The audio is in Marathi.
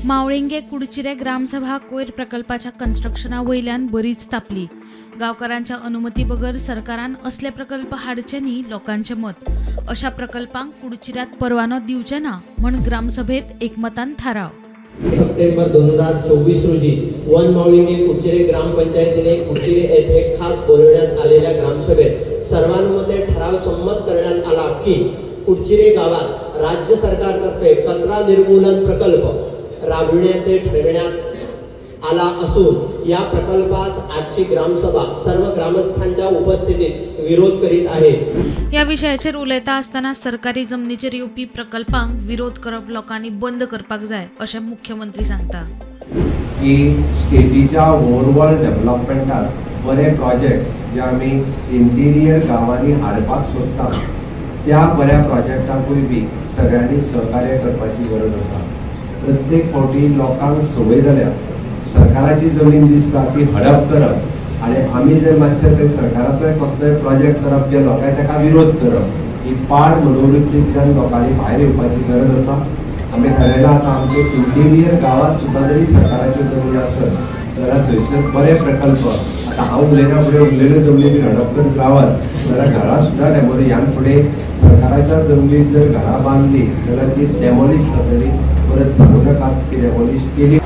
मावळिंगे कुडचिरे ग्रामसभा कोयर प्रकल्पाच्या कन्स्ट्रक्शना वयल्यान बरीच तापली। गावकारांच्या अनुमती बगर सरकारान असले प्रकल्प हाडचे न्ही लोकांचे मत। अशा प्रकल्पांक कुडचिऱ्यात परवानो दिवचे ना म्हण ग्रामसभेत एकमतान थाराव। सप्टेंबर 2024 रोजी वन मावळिंगे कुडचिरे ग्रामपंचायतीने कुडचिरे येथे खास बोलवण्यात आलेल्या ग्रामसभेत सर्वानुमते ठराव संमत करण्यात आला की कुडचिरे गावात राज्य सरकारतर्फे कचरा निर्मूलन प्रकल्प राबविण्याचे ठरविण्यात आला असून या प्रकल्पास आजची ग्रामसभा सर्व ग्रामस्थांच्या उपस्थितीत विरोध करीत आहे। या विषयाचेर उलयता असताना सरकारी जमनीचेर येवपी प्रकल्पांक विरोध करप लोकांनी बंद करपाक जाय अशें मुख्यमंत्री सांगता की स्टेटीच्या ओवरऑल डेव्हलपमेंटात बरे प्रोजेक्ट जे आमी इंटिरियर गावांनी हाडपाक सोदता त्या बऱ्या प्रोजेक्टाकूय बी सगळ्यांनी सहकार्य करपाची गरज आसा। प्रत्येक फावटी लोकांक संवय जाल्या सरकाराची जमीन दिसता ती हडप करप आणि आमी जर मातशे ते सरकाराचो कसलोय प्रोजेक्ट करप जे लोकांनी ताका विरोध करप ही पाड मनोवृत्तींतल्यान लोकांनी भायर येवपाची गरज आसा। आमी थारायला आतां आमचे इंटिरियर गावात सुद्दां जरी सरकाराच्यो जमनी आसत जाल्यार थंयसर बरे प्रकल्प आतां हांव उलयना फुडें उरलेल्यो जमनी बी हडप करून रावत जाल्यार घरां सुद्दां ह्यान फुडें सरकाराच्या जमनीत जर घरां बांदली जाल्यार ती डेमोलिश जातली। परत सांगू नाकात की डेमोलिश केली।